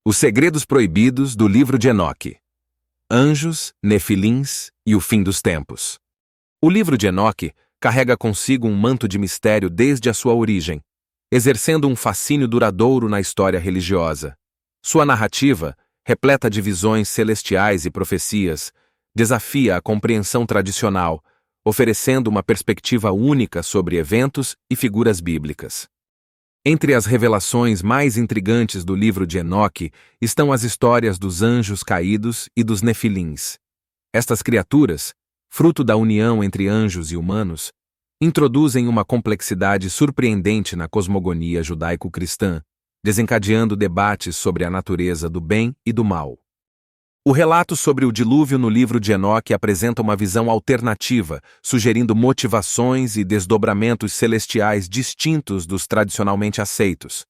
Os segredos proibidos do livro de Enoque. Anjos, Nefilins e o fim dos tempos. O livro de Enoque carrega consigo um manto de mistério desde a sua origem, exercendo um fascínio duradouro na história religiosa. Sua narrativa, repleta de visões celestiais e profecias, desafia a compreensão tradicional, oferecendo uma perspectiva única sobre eventos e figuras bíblicas. Entre as revelações mais intrigantes do livro de Enoque estão as histórias dos anjos caídos e dos nefilins. Estas criaturas, fruto da união entre anjos e humanos, introduzem uma complexidade surpreendente na cosmogonia judaico-cristã, desencadeando debates sobre a natureza do bem e do mal. O relato sobre o dilúvio no livro de Enoque apresenta uma visão alternativa, sugerindo motivações e desdobramentos celestiais distintos dos tradicionalmente aceitos.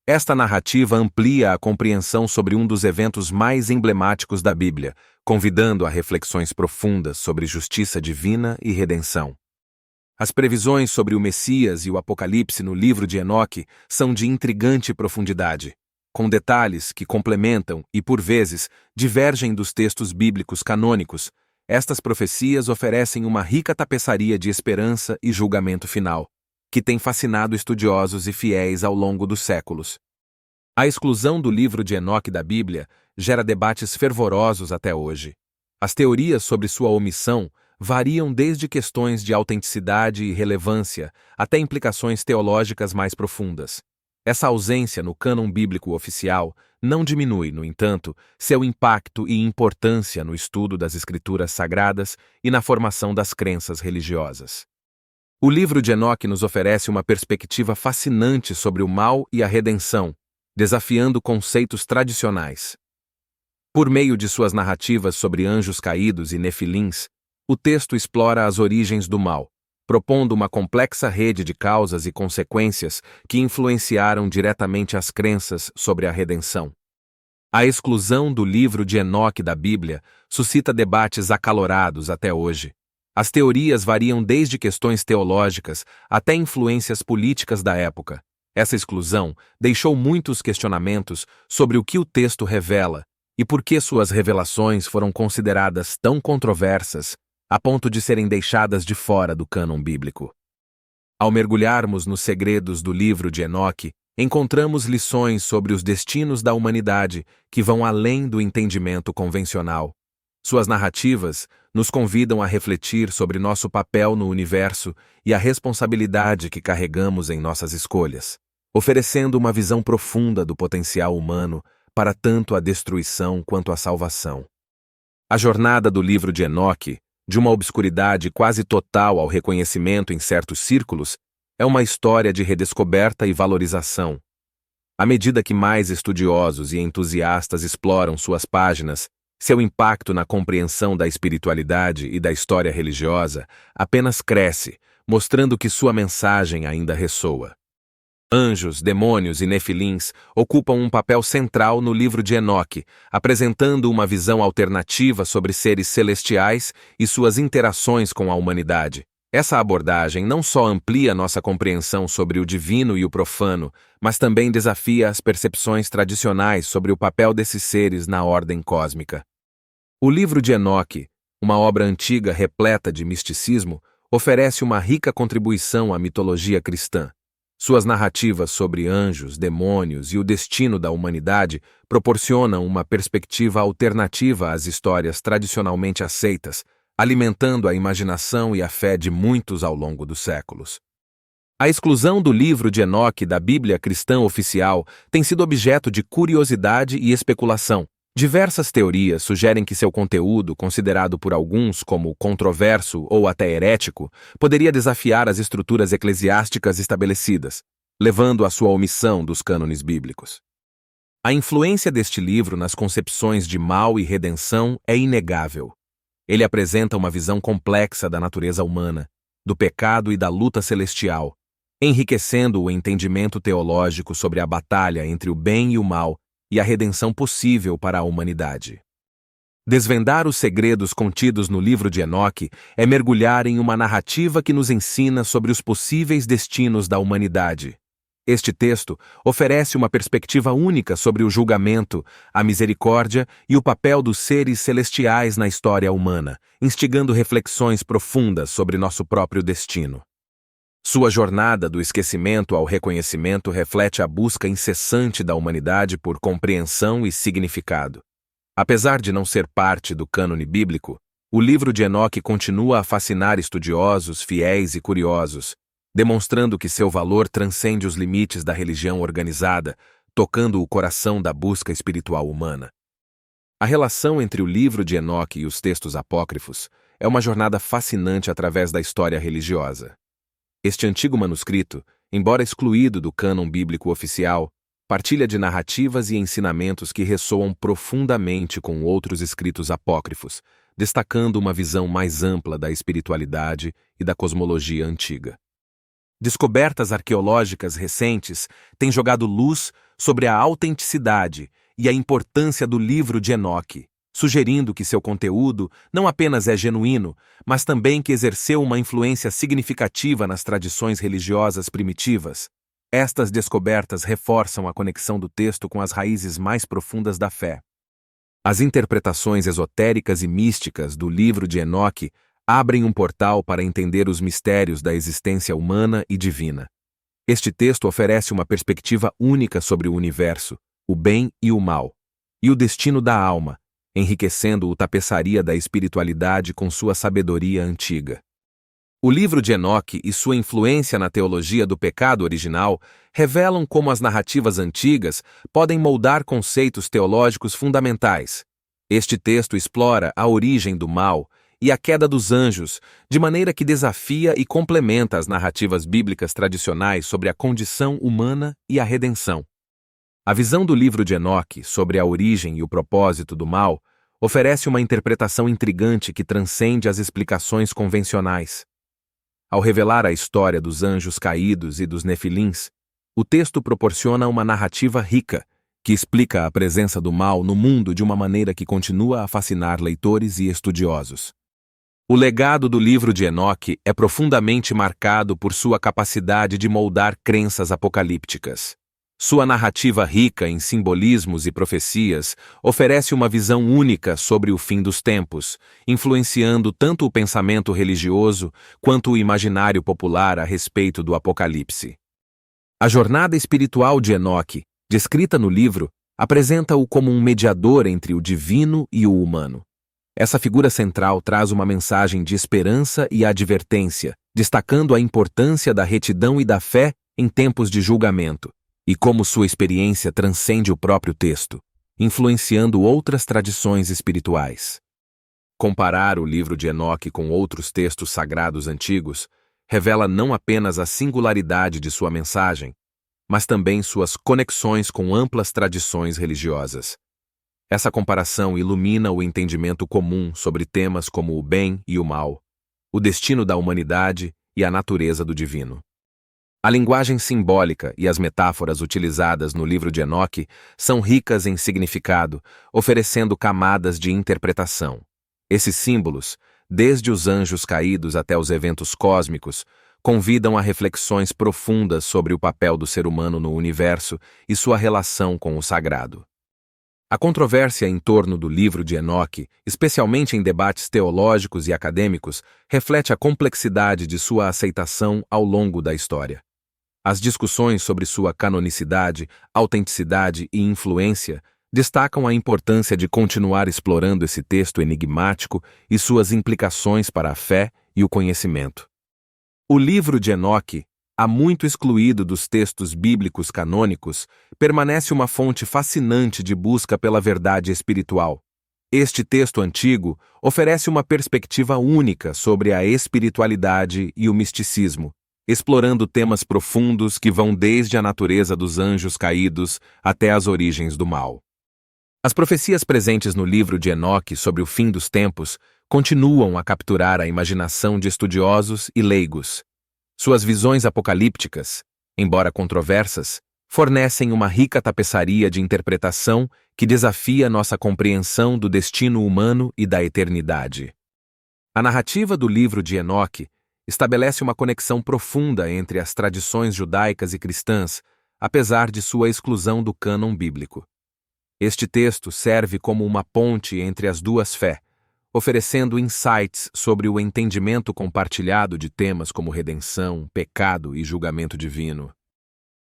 Esta narrativa amplia a compreensão sobre um dos eventos mais emblemáticos da Bíblia, convidando a reflexões profundas sobre justiça divina e redenção. As previsões sobre o Messias e o Apocalipse no livro de Enoque são de intrigante profundidade, com detalhes que complementam e, por vezes, divergem dos textos bíblicos canônicos. Estas profecias oferecem uma rica tapeçaria de esperança e julgamento final, que tem fascinado estudiosos e fiéis ao longo dos séculos. A exclusão do livro de Enoque da Bíblia gera debates fervorosos até hoje. As teorias sobre sua omissão variam desde questões de autenticidade e relevância até implicações teológicas mais profundas. Essa ausência no cânon bíblico oficial não diminui, no entanto, seu impacto e importância no estudo das escrituras sagradas e na formação das crenças religiosas. O livro de Enoque nos oferece uma perspectiva fascinante sobre o mal e a redenção, desafiando conceitos tradicionais. Por meio de suas narrativas sobre anjos caídos e nefilins, o texto explora as origens do mal, propondo uma complexa rede de causas e consequências que influenciaram diretamente as crenças sobre a redenção. A exclusão do livro de Enoque da Bíblia suscita debates acalorados até hoje. As teorias variam desde questões teológicas até influências políticas da época. Essa exclusão deixou muitos questionamentos sobre o que o texto revela e por que suas revelações foram consideradas tão controversas a ponto de serem deixadas de fora do cânon bíblico. Ao mergulharmos nos segredos do livro de Enoque, encontramos lições sobre os destinos da humanidade que vão além do entendimento convencional. Suas narrativas nos convidam a refletir sobre nosso papel no universo e a responsabilidade que carregamos em nossas escolhas, oferecendo uma visão profunda do potencial humano para tanto a destruição quanto a salvação. A jornada do livro de Enoque, de uma obscuridade quase total ao reconhecimento em certos círculos, é uma história de redescoberta e valorização. À medida que mais estudiosos e entusiastas exploram suas páginas, seu impacto na compreensão da espiritualidade e da história religiosa apenas cresce, mostrando que sua mensagem ainda ressoa. Anjos, demônios e nefilins ocupam um papel central no livro de Enoque, apresentando uma visão alternativa sobre seres celestiais e suas interações com a humanidade. Essa abordagem não só amplia nossa compreensão sobre o divino e o profano, mas também desafia as percepções tradicionais sobre o papel desses seres na ordem cósmica. O livro de Enoque, uma obra antiga repleta de misticismo, oferece uma rica contribuição à mitologia cristã. Suas narrativas sobre anjos, demônios e o destino da humanidade proporcionam uma perspectiva alternativa às histórias tradicionalmente aceitas, alimentando a imaginação e a fé de muitos ao longo dos séculos. A exclusão do livro de Enoque da Bíblia cristã oficial tem sido objeto de curiosidade e especulação. Diversas teorias sugerem que seu conteúdo, considerado por alguns como controverso ou até herético, poderia desafiar as estruturas eclesiásticas estabelecidas, levando à sua omissão dos cânones bíblicos. A influência deste livro nas concepções de mal e redenção é inegável. Ele apresenta uma visão complexa da natureza humana, do pecado e da luta celestial, enriquecendo o entendimento teológico sobre a batalha entre o bem e o mal e a redenção possível para a humanidade. Desvendar os segredos contidos no livro de Enoque é mergulhar em uma narrativa que nos ensina sobre os possíveis destinos da humanidade. Este texto oferece uma perspectiva única sobre o julgamento, a misericórdia e o papel dos seres celestiais na história humana, instigando reflexões profundas sobre nosso próprio destino. Sua jornada do esquecimento ao reconhecimento reflete a busca incessante da humanidade por compreensão e significado. Apesar de não ser parte do cânone bíblico, o livro de Enoque continua a fascinar estudiosos, fiéis e curiosos, demonstrando que seu valor transcende os limites da religião organizada, tocando o coração da busca espiritual humana. A relação entre o livro de Enoque e os textos apócrifos é uma jornada fascinante através da história religiosa. Este antigo manuscrito, embora excluído do cânon bíblico oficial, partilha de narrativas e ensinamentos que ressoam profundamente com outros escritos apócrifos, destacando uma visão mais ampla da espiritualidade e da cosmologia antiga. Descobertas arqueológicas recentes têm jogado luz sobre a autenticidade e a importância do livro de Enoque, sugerindo que seu conteúdo não apenas é genuíno, mas também que exerceu uma influência significativa nas tradições religiosas primitivas. Estas descobertas reforçam a conexão do texto com as raízes mais profundas da fé. As interpretações esotéricas e místicas do livro de Enoque abrem um portal para entender os mistérios da existência humana e divina. Este texto oferece uma perspectiva única sobre o universo, o bem e o mal, e o destino da alma, enriquecendo o tapeçaria da espiritualidade com sua sabedoria antiga. O livro de Enoque e sua influência na teologia do pecado original revelam como as narrativas antigas podem moldar conceitos teológicos fundamentais. Este texto explora a origem do mal e a queda dos anjos, de maneira que desafia e complementa as narrativas bíblicas tradicionais sobre a condição humana e a redenção. A visão do livro de Enoque sobre a origem e o propósito do mal oferece uma interpretação intrigante que transcende as explicações convencionais. Ao revelar a história dos anjos caídos e dos nefilins, o texto proporciona uma narrativa rica, que explica a presença do mal no mundo de uma maneira que continua a fascinar leitores e estudiosos. O legado do livro de Enoque é profundamente marcado por sua capacidade de moldar crenças apocalípticas. Sua narrativa rica em simbolismos e profecias oferece uma visão única sobre o fim dos tempos, influenciando tanto o pensamento religioso quanto o imaginário popular a respeito do Apocalipse. A jornada espiritual de Enoque, descrita no livro, apresenta-o como um mediador entre o divino e o humano. Essa figura central traz uma mensagem de esperança e advertência, destacando a importância da retidão e da fé em tempos de julgamento, e como sua experiência transcende o próprio texto, influenciando outras tradições espirituais. Comparar o livro de Enoque com outros textos sagrados antigos revela não apenas a singularidade de sua mensagem, mas também suas conexões com amplas tradições religiosas. Essa comparação ilumina o entendimento comum sobre temas como o bem e o mal, o destino da humanidade e a natureza do divino. A linguagem simbólica e as metáforas utilizadas no livro de Enoque são ricas em significado, oferecendo camadas de interpretação. Esses símbolos, desde os anjos caídos até os eventos cósmicos, convidam a reflexões profundas sobre o papel do ser humano no universo e sua relação com o sagrado. A controvérsia em torno do livro de Enoque, especialmente em debates teológicos e acadêmicos, reflete a complexidade de sua aceitação ao longo da história. As discussões sobre sua canonicidade, autenticidade e influência destacam a importância de continuar explorando esse texto enigmático e suas implicações para a fé e o conhecimento. O livro de Enoque, há muito excluído dos textos bíblicos canônicos, permanece uma fonte fascinante de busca pela verdade espiritual. Este texto antigo oferece uma perspectiva única sobre a espiritualidade e o misticismo, explorando temas profundos que vão desde a natureza dos anjos caídos até as origens do mal. As profecias presentes no livro de Enoque sobre o fim dos tempos continuam a capturar a imaginação de estudiosos e leigos. Suas visões apocalípticas, embora controversas, fornecem uma rica tapeçaria de interpretação que desafia nossa compreensão do destino humano e da eternidade. A narrativa do livro de Enoque estabelece uma conexão profunda entre as tradições judaicas e cristãs, apesar de sua exclusão do cânon bíblico. Este texto serve como uma ponte entre as duas fés, oferecendo insights sobre o entendimento compartilhado de temas como redenção, pecado e julgamento divino.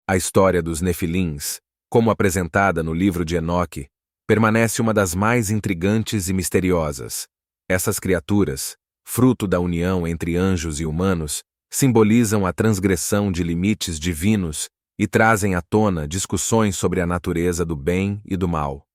A história dos Nefilins, como apresentada no livro de Enoque, permanece uma das mais intrigantes e misteriosas. Essas criaturas, fruto da união entre anjos e humanos, simbolizam a transgressão de limites divinos e trazem à tona discussões sobre a natureza do bem e do mal.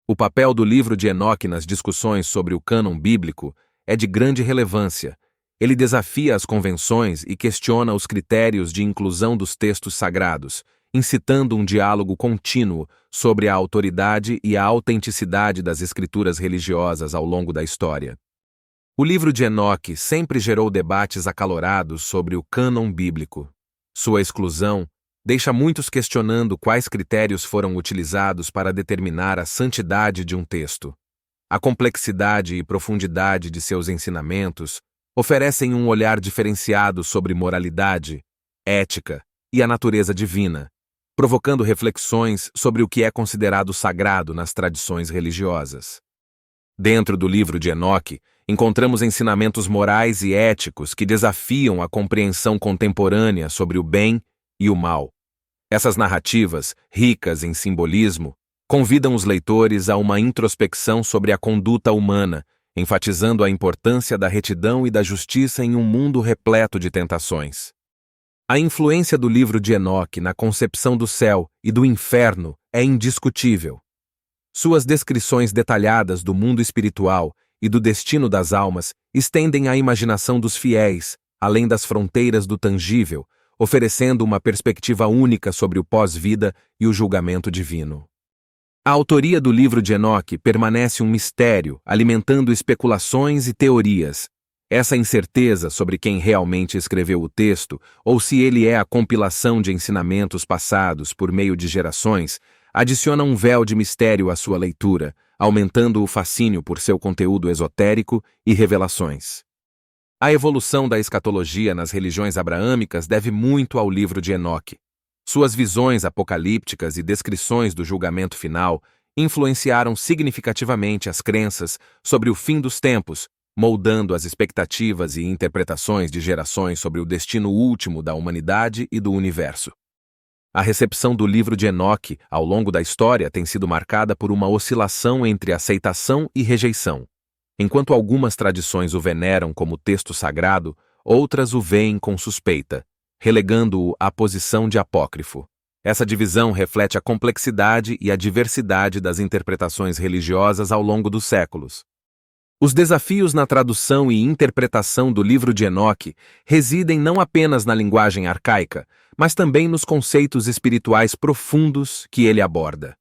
O papel do livro de Enoque nas discussões sobre o cânon bíblico é de grande relevância. Ele desafia as convenções e questiona os critérios de inclusão dos textos sagrados, incitando um diálogo contínuo sobre a autoridade e a autenticidade das escrituras religiosas ao longo da história. O livro de Enoque sempre gerou debates acalorados sobre o cânon bíblico. Sua exclusão deixa muitos questionando quais critérios foram utilizados para determinar a santidade de um texto. A complexidade e profundidade de seus ensinamentos oferecem um olhar diferenciado sobre moralidade, ética e a natureza divina, provocando reflexões sobre o que é considerado sagrado nas tradições religiosas. Dentro do livro de Enoque, encontramos ensinamentos morais e éticos que desafiam a compreensão contemporânea sobre o bem e o mal. Essas narrativas, ricas em simbolismo, convidam os leitores a uma introspecção sobre a conduta humana, enfatizando a importância da retidão e da justiça em um mundo repleto de tentações. A influência do livro de Enoque na concepção do céu e do inferno é indiscutível. Suas descrições detalhadas do mundo espiritual e do destino das almas estendem a imaginação dos fiéis, além das fronteiras do tangível, oferecendo uma perspectiva única sobre o pós-vida e o julgamento divino. A autoria do livro de Enoque permanece um mistério, alimentando especulações e teorias. Essa incerteza sobre quem realmente escreveu o texto, ou se ele é a compilação de ensinamentos passados por meio de gerações, adiciona um véu de mistério à sua leitura, aumentando o fascínio por seu conteúdo esotérico e revelações. A evolução da escatologia nas religiões abraâmicas deve muito ao livro de Enoque. Suas visões apocalípticas e descrições do julgamento final influenciaram significativamente as crenças sobre o fim dos tempos, moldando as expectativas e interpretações de gerações sobre o destino último da humanidade e do universo. A recepção do livro de Enoque ao longo da história tem sido marcada por uma oscilação entre aceitação e rejeição. Enquanto algumas tradições o veneram como texto sagrado, outras o veem com suspeita, relegando-o à posição de apócrifo. Essa divisão reflete a complexidade e a diversidade das interpretações religiosas ao longo dos séculos. Os desafios na tradução e interpretação do livro de Enoque residem não apenas na linguagem arcaica, mas também nos conceitos espirituais profundos que ele aborda.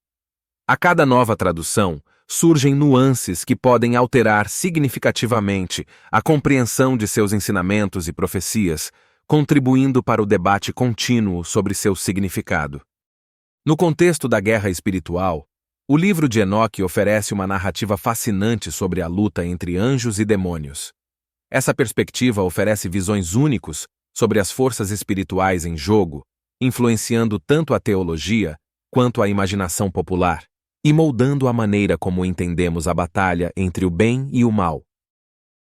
A cada nova tradução, surgem nuances que podem alterar significativamente a compreensão de seus ensinamentos e profecias, contribuindo para o debate contínuo sobre seu significado. No contexto da guerra espiritual, o livro de Enoque oferece uma narrativa fascinante sobre a luta entre anjos e demônios. Essa perspectiva oferece visões únicas sobre as forças espirituais em jogo, influenciando tanto a teologia quanto a imaginação popular, e moldando a maneira como entendemos a batalha entre o bem e o mal.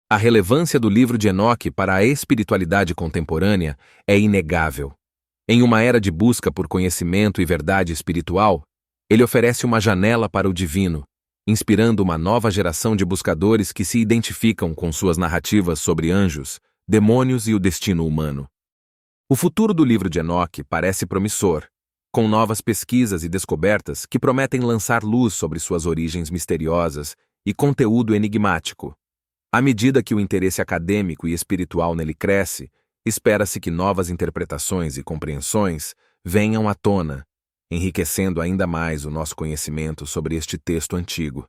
A relevância do livro de Enoque para a espiritualidade contemporânea é inegável. Em uma era de busca por conhecimento e verdade espiritual, ele oferece uma janela para o divino, inspirando uma nova geração de buscadores que se identificam com suas narrativas sobre anjos, demônios e o destino humano. O futuro do livro de Enoque parece promissor, com novas pesquisas e descobertas que prometem lançar luz sobre suas origens misteriosas e conteúdo enigmático. À medida que o interesse acadêmico e espiritual nele cresce, espera-se que novas interpretações e compreensões venham à tona, enriquecendo ainda mais o nosso conhecimento sobre este texto antigo.